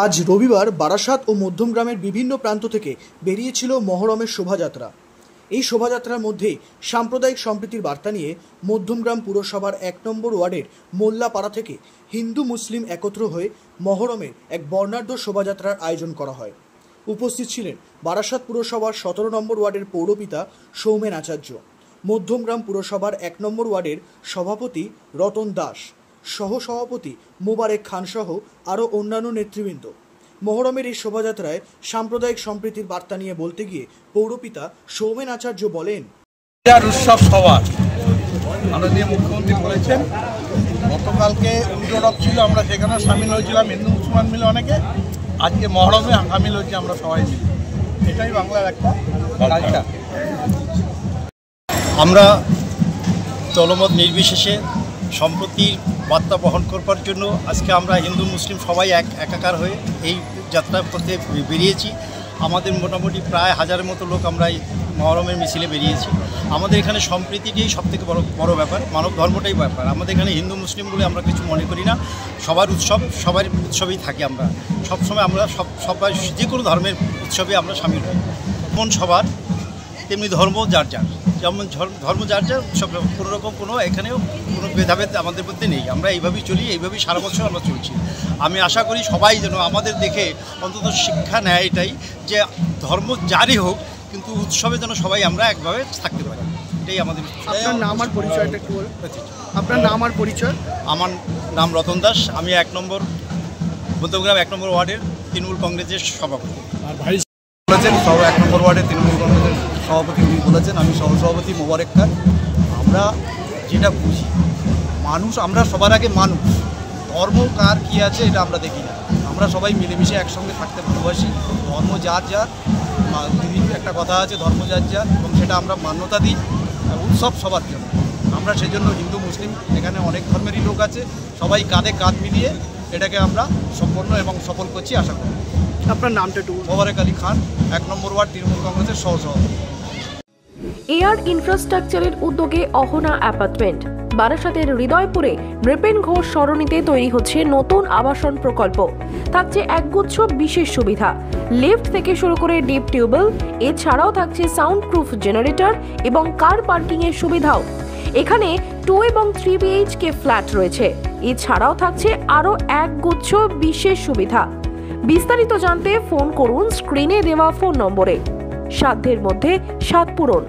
আজ রবিবার বারাসাত ও মধ্যমগ্রামের বিভিন্ন প্রান্ত থেকে বেরিয়েছিল মহরমের শোভাযাত্রা। এই শোভাযাত্রার মধ্যে সাম্প্রদায়িক সম্প্রীতির বার্তা নিয়ে মধ্যমগ্রাম পুরসভার ১ নম্বর ওয়ার্ডের মোল্লাপাড়া থেকে হিন্দু মুসলিম একত্র হয়ে মহরমের এক বর্ণাঢ্য শোভাযাত্রার আয়োজন করা হয়। উপস্থিত ছিলেন বারাসাত পুরসভার ১৭ নম্বর ওয়ার্ডের পৌরপিতা সৌমেন আচার্য, মধ্যমগ্রাম পুরসভার ১ নম্বর ওয়ার্ডের সভাপতি রতন দাস, সহসভাপতি মোবারক খান সহ আরও অন্যান্য নেতৃবৃন্দ। মহরমের এই শোভাযাত্রায় সাম্প্রদায়িক সম্প্রীতির বার্তা নিয়ে বলতে গিয়ে পৌরপিতা সৌমেন আচার্য বলেন, উৎসব সবার মাননীয় মুখ্যমন্ত্রী বলেছেন, গতকালকে উদ্যোগ ছিল, আমরা সেখানে সামিল হয়েছিলাম হিন্দু মুসলমান মিলে অনেকে। আজকে মহরমে সামিল হয়েছি আমরা সবাই মিলে। এটাই বাংলার একটা কালচার। আমরা দলমত নির্বিশেষে সম্প্রতির বার্তা বহন করবার জন্য আজকে আমরা হিন্দু মুসলিম সবাই একাকার হয়ে এই যাত্রা করতে বেরিয়েছি। আমাদের মোটামুটি প্রায় 1000-এর মতো লোক আমরা এই মহরমের মিছিলে বেরিয়েছি। আমাদের এখানে সম্প্রীতিটাই সবথেকে বড় ব্যাপার, মানব ধর্মটাই ব্যাপার। আমাদের এখানে হিন্দু মুসলিম বলে আমরা কিছু মনে করি না। সবার উৎসবেই থাকি আমরা সবসময়। আমরা সবাই যে কোনো ধর্মের উৎসবে আমরা সামিল হই। যেমন সবার তেমনি ধর্ম যার যার, যেমন ধর্ম যার যার উৎসব, কোনো রকম কোনো এখানেও কোনো ভেদাভেদ আমাদের মধ্যে নেই। আমরা এইভাবেই চলি, এইভাবেই সারা বছর আমরা চলছি। আমি আশা করি সবাই যেন আমাদের দেখে অন্তত শিক্ষা নেয় এটাই, যে ধর্ম যারই হোক কিন্তু উৎসবে যেন সবাই আমরা একভাবে থাকতে পারি। এটাই আমাদের। আপনার নাম আর পরিচয়টা একটু বলুন। আপনার নাম আর পরিচয়? আমার নাম রতন দাস, আমি ১ নম্বর মধ্যমগ্রাম ১ নম্বর ওয়ার্ডের তৃণমূল কংগ্রেসের সভাপতি। আর ভাই বলেছেন ১ নম্বর ওয়ার্ডের তৃণমূল কংগ্রেসের সভাপতি উনি বলেছেন, আমি সহসভাপতি মোবারক খান। আমরা যেটা বুঝি, মানুষ, আমরা সবার আগে মানুষ, ধর্ম কার কী আছে এটা আমরা দেখি না। আমরা সবাই মিলেমিশে একসঙ্গে থাকতে ভালোবাসি। ধর্ম যার যার, দিদির একটা কথা আছে, ধর্ম যার যার, এবং সেটা আমরা মান্যতা দিই। উৎসব সবার জন্য, আমরা সেজন্য হিন্দু মুসলিম এখানে অনেক ধর্মেরই লোক আছে, সবাই কাঁধে কাঁধ মিলিয়ে এটাকে আমরা সম্পন্ন এবং সফল করছি আশা করি। আপনার নামটা একটু? মোবারক আলী খান, ১ নম্বর ওয়ার্ড তৃণমূল কংগ্রেসের সহসভাপতি। এয়ার ইনফ্রাস্ট্রাকচারের উদ্যোগে অহনা অ্যাপার্টমেন্ট বারাসাতের হৃদয়পুরে নৃপেন ঘোষ সরণিতে তৈরি হচ্ছে নতুন আবাসন প্রকল্প। থাকছে একগুচ্ছ বিশেষ সুবিধা, লিফট থেকে শুরু করে ডিপ টিউবওয়েল, এছাড়াও থাকছে সাউন্ড প্রুফ জেনারেটর এবং কার পার্কিং এর সুবিধাও। এখানে 2 এবং 3 BHK ফ্ল্যাট রয়েছে। এছাড়াও থাকছে আরও একগুচ্ছ বিশেষ সুবিধা। বিস্তারিত জানতে ফোন করুন স্ক্রিনে দেওয়া ফোন নম্বরে। সাধ্যের মধ্যে স্বাদ পূরণ।